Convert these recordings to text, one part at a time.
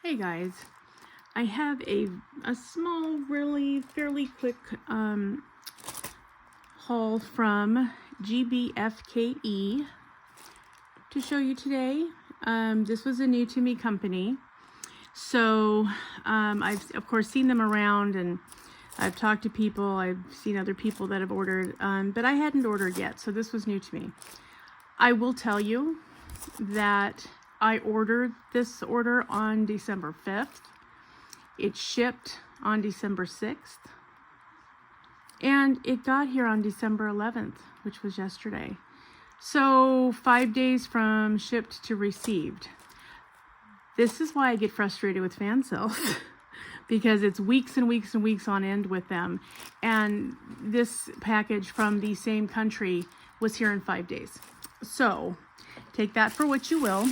Hey guys, I have a small, really fairly quick haul from GBFke to show you today. This was a new to me company, so I've of course seen them around and I've talked to people. I've seen other people that have ordered, but I hadn't ordered yet, so this was new to me. I will tell you that I ordered this order on December 5th. It shipped on December 6th. And it got here on December 11th, which was yesterday. So 5 days from shipped to received. This is why I get frustrated with fan sales. Because it's weeks and weeks and weeks on end with them. And this package from the same country was here in 5 days. So take that for what you will.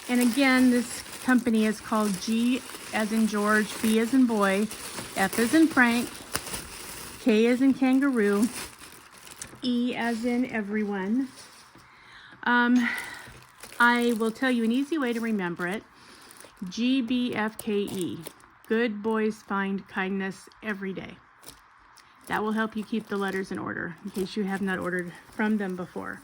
And again, this company is called G as in George, B as in boy, F as in Frank, K as in kangaroo, E as in everyone. I will tell you an easy way to remember it. GBFke. Good boys find kindness every day. That will help you keep the letters in order in case you have not ordered from them before.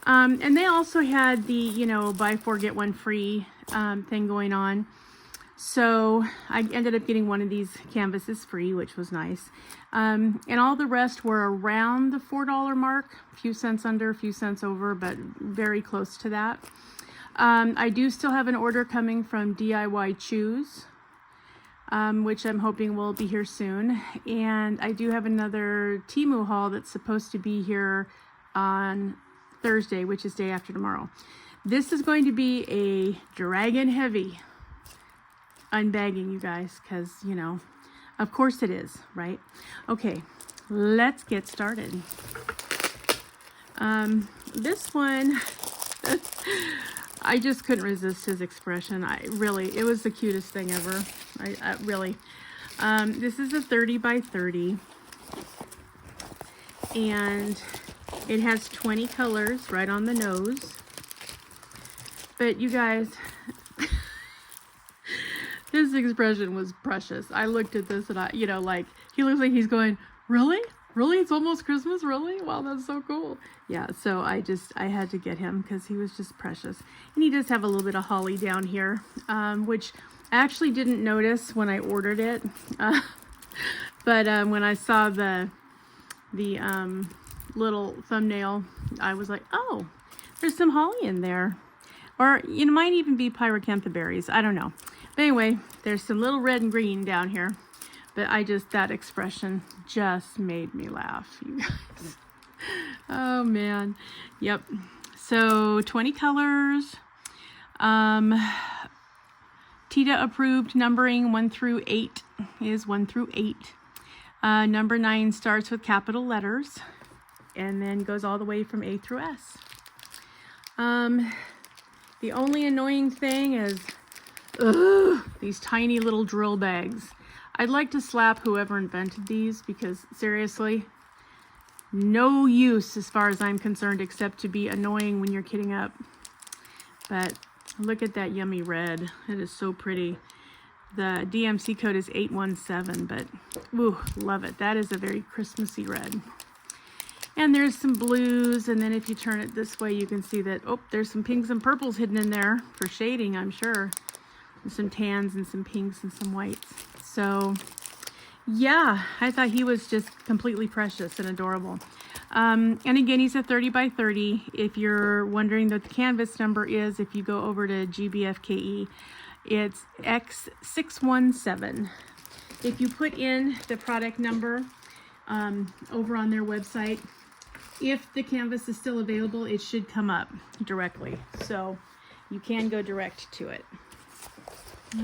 And they also had the, buy four, get one free thing going on. So I ended up getting one of these canvases free, which was nice. And all the rest were around the $4 mark, a few cents under, a few cents over, but very close to that. I do still have an order coming from DIY Choose, which I'm hoping will be here soon. And I do have another Temu haul that's supposed to be here on Thursday, which is day after tomorrow. This is going to be a dragon heavy unbagging, you guys, because, of course it is, right? Okay, let's get started. This one, I just couldn't resist his expression. It was the cutest thing ever. I really. This is a 30 by 30. And it has 20 colors right on the nose. But you guys, his expression was precious. I looked at this and he looks like he's going, really? Really? It's almost Christmas? Really? Wow, that's so cool. Yeah, so I had to get him because he was just precious. And he does have a little bit of holly down here, which I actually didn't notice when I ordered it. But when I saw the little thumbnail, I was like, oh, there's some holly in there. Or it might even be pyracantha berries. I don't know. But anyway, there's some little red and green down here. But that expression just made me laugh, you guys. Oh, man. Yep. So 20 colors. TITA approved numbering 1 through 8 is 1 through 8. Number 9 starts with capital letters and then goes all the way from A through S. The only annoying thing is these tiny little drill bags. I'd like to slap whoever invented these because seriously, no use as far as I'm concerned except to be annoying when you're kitting up. But look at that yummy red. It is so pretty. The DMC code is 817, but ooh, love it. That is a very Christmassy red. And there's some blues, and then if you turn it this way, you can see that, there's some pinks and purples hidden in there for shading, I'm sure. And some tans and some pinks and some whites. So, yeah, I thought he was just completely precious and adorable. And again, he's a 30 by 30. If you're wondering what the canvas number is, if you go over to GBFke, it's X617. If you put in the product number over on their website, if the canvas is still available, it should come up directly. So you can go direct to it.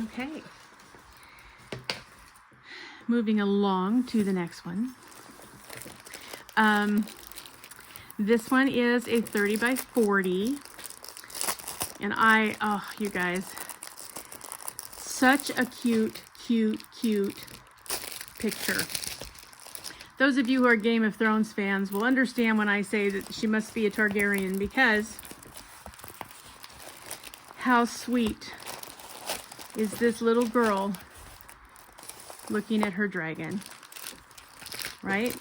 Okay. Moving along to the next one. This one is a 30 by 40. And you guys, such a cute picture. Those of you who are Game of Thrones fans will understand when I say that she must be a Targaryen because How sweet is this little girl looking at her dragon, right?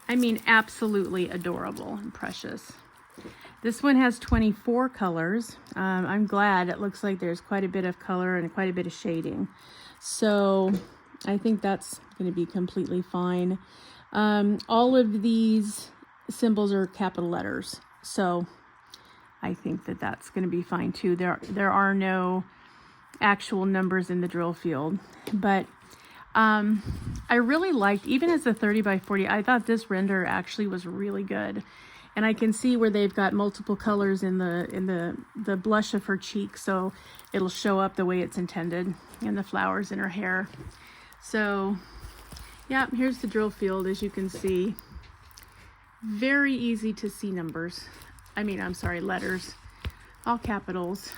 I mean, absolutely adorable and precious. This one has 24 colors. I'm glad. It looks like there's quite a bit of color and quite a bit of shading. So I think that's going to be completely fine. All of these symbols are capital letters. So I think that that's going to be fine too. There are no actual numbers in the drill field. But I really liked, even as a 30 by 40, I thought this render actually was really good. And I can see where they've got multiple colors in the blush of her cheek, so it'll show up the way it's intended, and the flowers in her hair. So yeah, here's the drill field, as you can see. Very easy to see numbers. I'm sorry, letters, all capitals.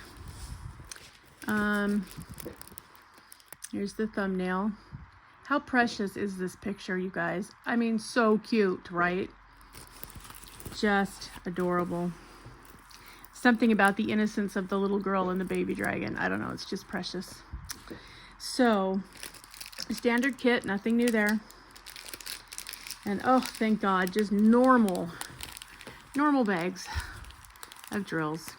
Here's the thumbnail. How precious is this picture, you guys? I mean, so cute, right? Just adorable. Something about the innocence of the little girl and the baby dragon. I don't know, it's just precious. So, standard kit, nothing new there. And oh, thank God, just normal bags of drills.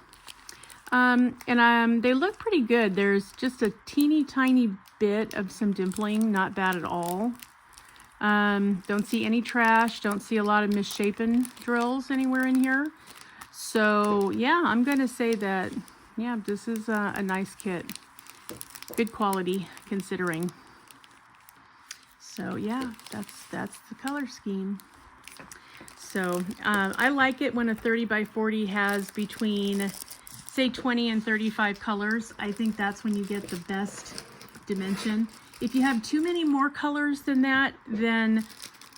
They look pretty good. There's just a teeny tiny bit of some dimpling, not bad at all. Don't see any trash, don't see a lot of misshapen drills anywhere in here. So yeah, I'm gonna say that, yeah, this is a nice kit. Good quality considering. So yeah, that's the color scheme. So I like it when a 30 by 40 has between, say, 20 and 35 colors. I think that's when you get the best dimension. If you have too many more colors than that, then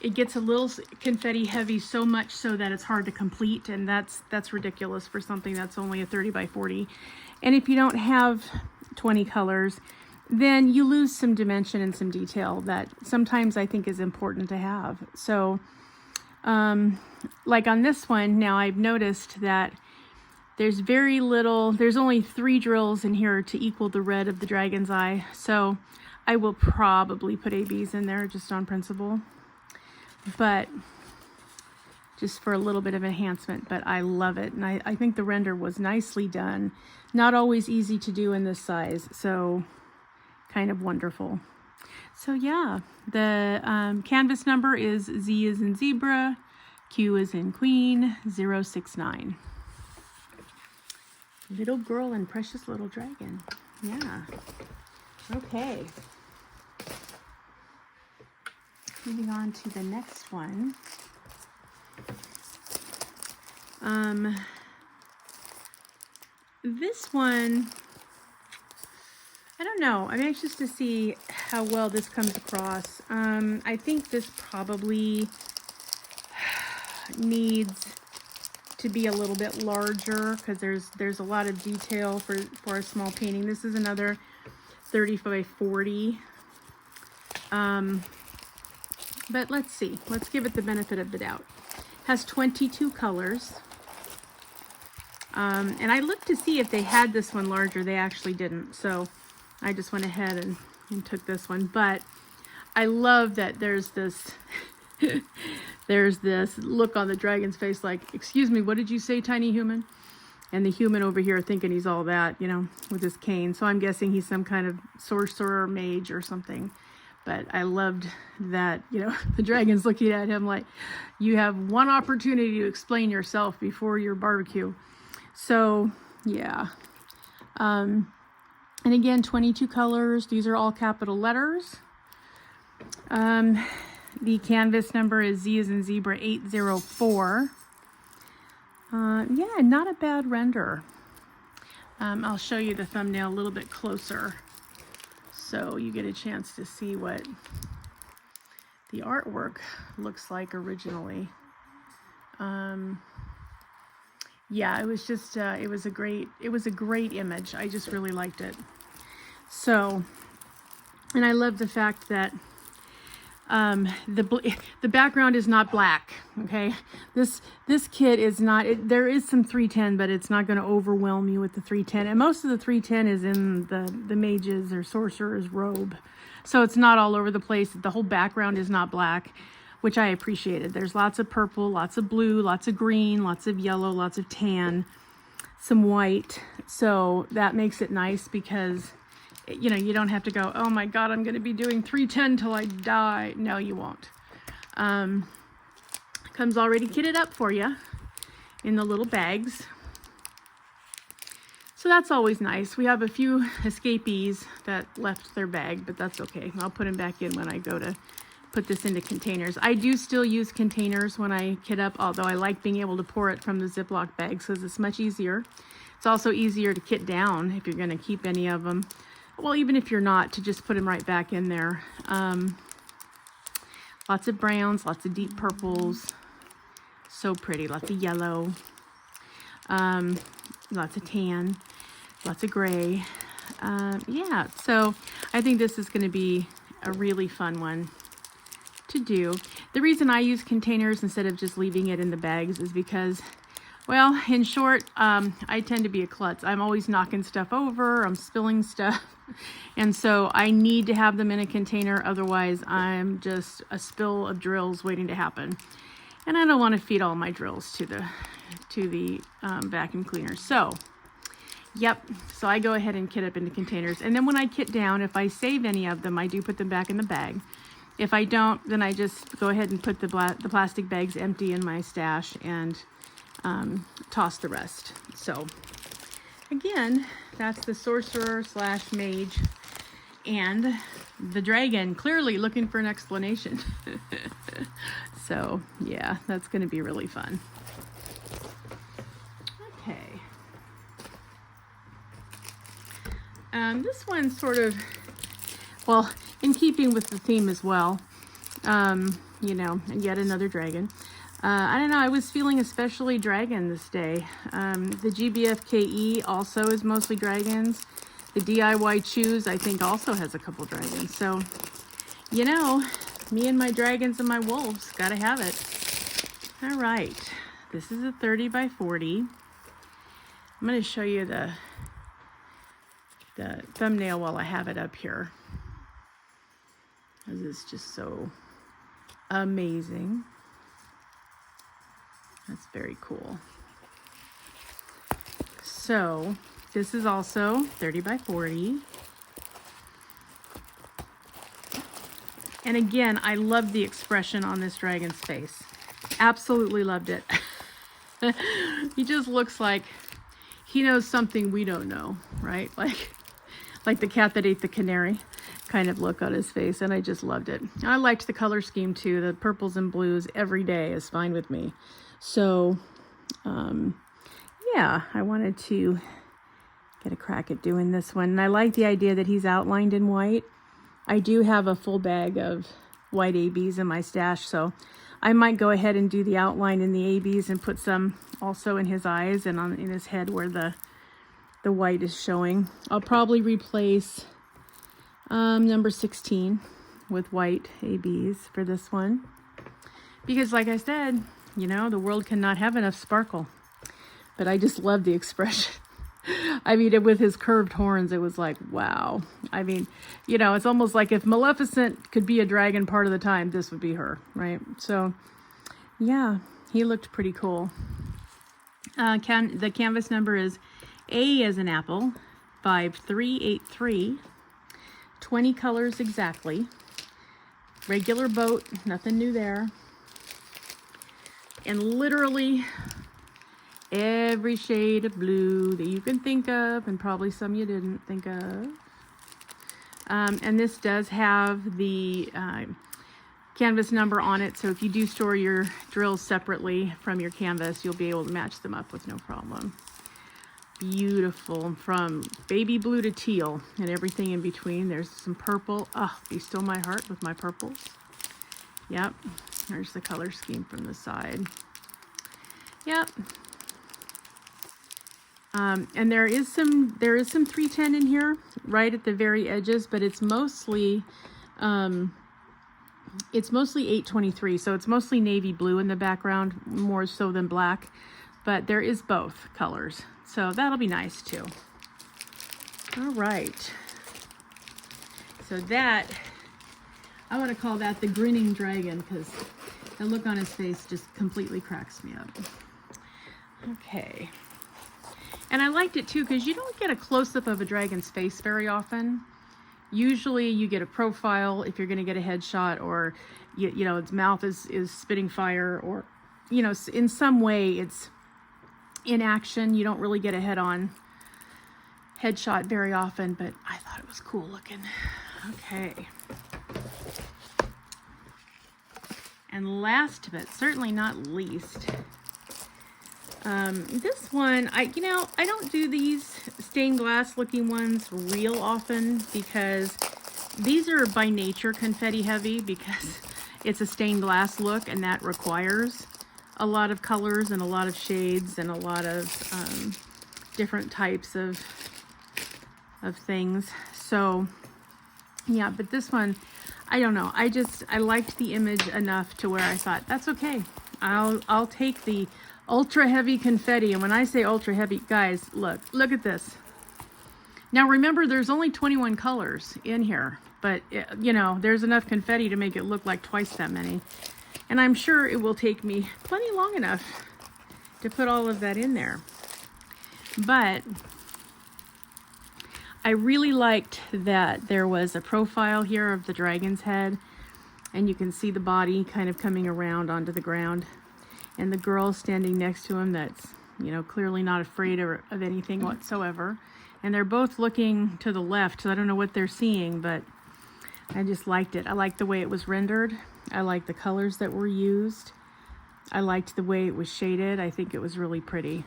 it gets a little confetti heavy, so much so that it's hard to complete, and that's ridiculous for something that's only a 30 by 40. And if you don't have 20 colors, then you lose some dimension and some detail that sometimes I think is important to have. So like on this one, now I've noticed that there's very little, there's only 3 drills in here to equal the red of the dragon's eye. So I will probably put ABs in there just on principle, but just for a little bit of enhancement. But I love it, and I think the render was nicely done. Not always easy to do in this size, so kind of wonderful. So yeah, the canvas number is Z as in zebra, Q as in queen, 069. Little girl and precious little dragon. Yeah. Okay. Moving on to the next one. This one, I don't know. I'm anxious to see how well this comes across. I think this probably needs to be a little bit larger because there's a lot of detail for a small painting. This is another 30 by 40. But let's see. Let's give it the benefit of the doubt. Has 22 colors. And I looked to see if they had this one larger. They actually didn't. So I just went ahead and took this one. But I love that there's this there's this look on the dragon's face like, excuse me, what did you say, tiny human? And the human over here thinking he's all that, you know, with his cane. So I'm guessing he's some kind of sorcerer, mage or something. But I loved that, you know, the dragon's looking at him like, you have one opportunity to explain yourself before your barbecue. So, yeah. And again, 22 colors. These are all capital letters. The canvas number is Z as in zebra 804. Yeah, not a bad render. I'll show you the thumbnail a little bit closer so you get a chance to see what the artwork looks like originally. Yeah, it was just it was a great image. I just really liked it. So, and I love the fact that The background is not black. Okay, this kit is not. There is some 310, but it's not going to overwhelm you with the 310. And most of the 310 is in the mage's or sorcerer's robe, so it's not all over the place. The whole background is not black, which I appreciated. There's lots of purple, lots of blue, lots of green, lots of yellow, lots of tan, some white. So that makes it nice because, you know, you don't have to go, oh my God, I'm going to be doing 310 till I die. No, you won't. Comes already kitted up for you in the little bags. So that's always nice. We have a few escapees that left their bag, but that's okay. I'll put them back in when I go to put this into containers. I do still use containers when I kit up, although I like being able to pour it from the Ziploc bags because it's much easier. It's also easier to kit down if you're going to keep any of them. Well, even if you're not, to just put them right back in there. Lots of browns, lots of deep purples. So pretty. Lots of yellow. Lots of tan. Lots of gray. Yeah, so I think this is going to be a really fun one to do. The reason I use containers instead of just leaving it in the bags is because, well, in short, I tend to be a klutz. I'm always knocking stuff over, I'm spilling stuff, and so I need to have them in a container, otherwise I'm just a spill of drills waiting to happen. And I don't want to feed all my drills to the vacuum cleaner. So, yep, so I go ahead and kit up into containers. And then when I kit down, if I save any of them, I do put them back in the bag. If I don't, then I just go ahead and put the plastic bags empty in my stash and toss the rest. So again, that's the sorcerer / mage and the dragon, clearly looking for an explanation. So yeah, that's going to be really fun. Okay. This one's sort of, well, in keeping with the theme as well, you know, and yet another dragon. I don't know, I was feeling especially dragon this day. The GBFke also is mostly dragons. The DIY Choose, I think, also has a couple dragons. So, you know, me and my dragons and my wolves, gotta have it. All right, this is a 30 by 40. I'm gonna show you the thumbnail while I have it up here. This is just so amazing. That's very cool. So this is also 30 by 40. And again, I love the expression on this dragon's face. Absolutely loved it. He just looks like he knows something we don't know, right? Like the cat that ate the canary kind of look on his face, and I just loved it. I liked the color scheme too. The purples and blues every day is fine with me. So, yeah, I wanted to get a crack at doing this one. And I like the idea that he's outlined in white. I do have a full bag of white ABs in my stash, so I might go ahead and do the outline in the ABs and put some also in his eyes and in his head where the white is showing. I'll probably replace number 16 with white ABs for this one. Because like I said, you know, the world cannot have enough sparkle. But I just love the expression. I mean, with his curved horns, it was like, wow. I mean, you know, it's almost like if Maleficent could be a dragon part of the time, this would be her, right? So, yeah, he looked pretty cool. The canvas number is A as an apple, 5383. 20 colors exactly. Regular boat, nothing new there. And literally every shade of blue that you can think of, and probably some you didn't think of. And this does have the canvas number on it, so if you do store your drills separately from your canvas, you'll be able to match them up with no problem. Beautiful, from baby blue to teal and everything in between. There's some purple. Oh, be still my heart with my purples. Yep, there's the color scheme from the side. Yep. And there is some 310 in here right at the very edges, but it's mostly It's mostly 823, so it's mostly navy blue in the background, more so than black, but there is both colors, so that'll be nice too. All right, so that, I want to call that the grinning dragon, because the look on his face just completely cracks me up. Okay, and I liked it too because you don't get a close-up of a dragon's face very often. Usually you get a profile if you're going to get a headshot, or you know, its mouth is spitting fire, or you know, in some way it's in action. You don't really get a head-on headshot very often, but I thought it was cool looking. Okay. And last but certainly not least, this one, I don't do these stained glass looking ones real often because these are by nature confetti heavy, because it's a stained glass look and that requires a lot of colors and a lot of shades and a lot of different types of things. So yeah, but this one, I don't know, I liked the image enough to where I thought that's okay. I'll take the ultra heavy confetti. And when I say ultra heavy, guys, look at this. Now remember, there's only 21 colors in here, but you know, there's enough confetti to make it look like twice that many. And I'm sure it will take me plenty long enough to put all of that in there. But I really liked that there was a profile here of the dragon's head, and you can see the body kind of coming around onto the ground, and the girl standing next to him that's, you know, clearly not afraid of anything whatsoever. And they're both looking to the left, so I don't know what they're seeing, but I just liked it. I liked the way it was rendered. I liked the colors that were used. I liked the way it was shaded. I think it was really pretty.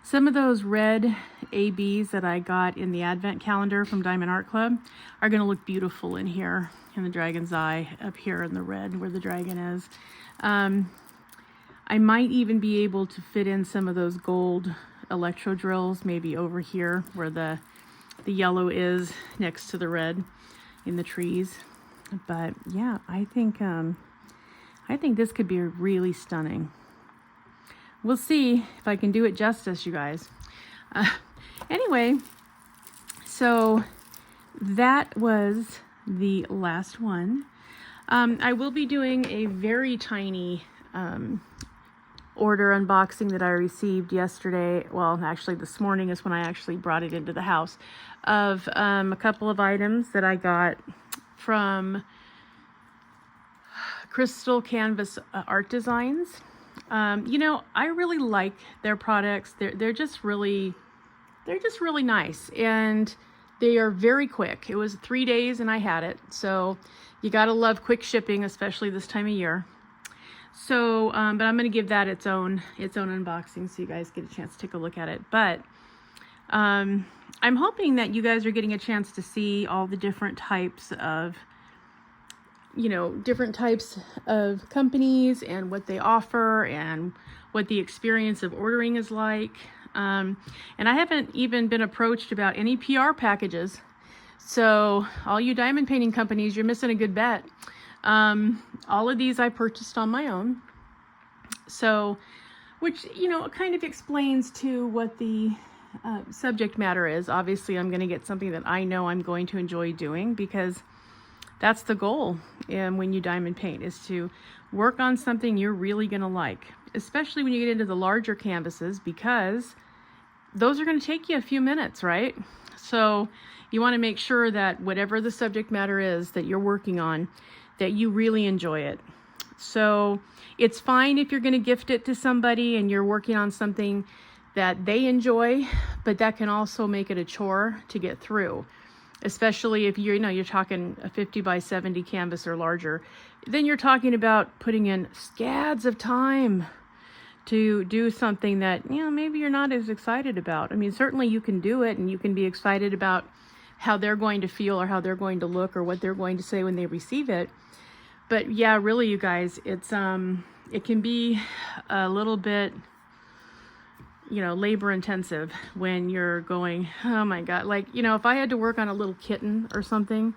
Some of those red ABs that I got in the advent calendar from Diamond Art Club are going to look beautiful in here, in the dragon's eye, up here in the red where the dragon is. I might even be able to fit in some of those gold electro drills, maybe over here where the yellow is next to the red in the trees. But yeah, I think this could be really stunning. We'll see if I can do it justice, you guys. Anyway, so that was the last one. I will be doing a very tiny order unboxing that I received yesterday. Well, actually this morning is when I actually brought it into the house, of a couple of items that I got from Crystal Canvas Art Designs. You know, I really like their products. They're just really nice, and they are very quick. It was 3 days and I had it, so you gotta love quick shipping, especially this time of year. So, but I'm gonna give that its own unboxing so you guys get a chance to take a look at it. But I'm hoping that you guys are getting a chance to see all the different types of, you know, different types of companies and what they offer and what the experience of ordering is like. And I haven't even been approached about any PR packages. So all you diamond painting companies, you're missing a good bet. All of these I purchased on my own. So, which, you know, kind of explains to what the subject matter is. Obviously, I'm going to get something that I know I'm going to enjoy doing, because that's the goal when you diamond paint, is to work on something you're really going to like, especially when you get into the larger canvases, because those are going to take you a few minutes, right? So you want to make sure that whatever the subject matter is that you're working on, that you really enjoy it. So it's fine if you're going to gift it to somebody and you're working on something that they enjoy, but that can also make it a chore to get through. Especially if you're talking a 50 by 70 canvas or larger, then you're talking about putting in scads of time to do something that, you know, maybe you're not as excited about. I mean, certainly you can do it and you can be excited about how they're going to feel or how they're going to look or what they're going to say when they receive it. But yeah, really, you guys, it can be a little bit, you know, labor intensive when you're going, oh my God, like, you know, if I had to work on a little kitten or something,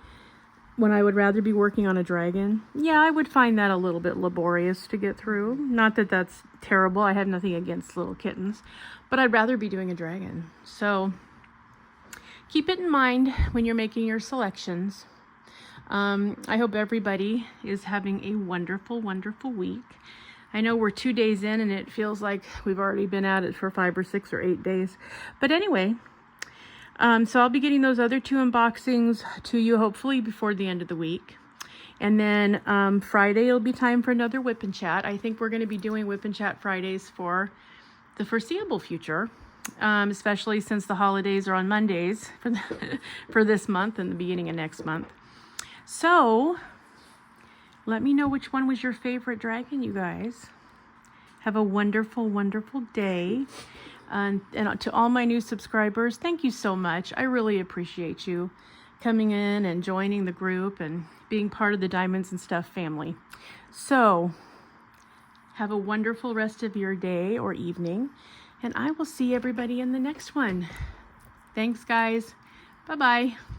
when I would rather be working on a dragon. Yeah, I would find that a little bit laborious to get through. Not that that's terrible. I have nothing against little kittens, but I'd rather be doing a dragon. So keep it in mind when you're making your selections. I hope everybody is having a wonderful, wonderful week. I know we're 2 days in and it feels like we've already been at it for 5 or 6 or 8 days. But anyway, so I'll be getting those other 2 unboxings to you hopefully before the end of the week. And then Friday it'll be time for another Whip and Chat. I think we're going to be doing Whip and Chat Fridays for the foreseeable future, especially since the holidays are on Mondays for this month and the beginning of next month. So let me know which one was your favorite dragon, you guys. Have a wonderful, wonderful day. And to all my new subscribers, thank you so much. I really appreciate you coming in and joining the group and being part of the Diamonds and Stuff family. So have a wonderful rest of your day or evening, and I will see everybody in the next one. Thanks, guys. Bye-bye.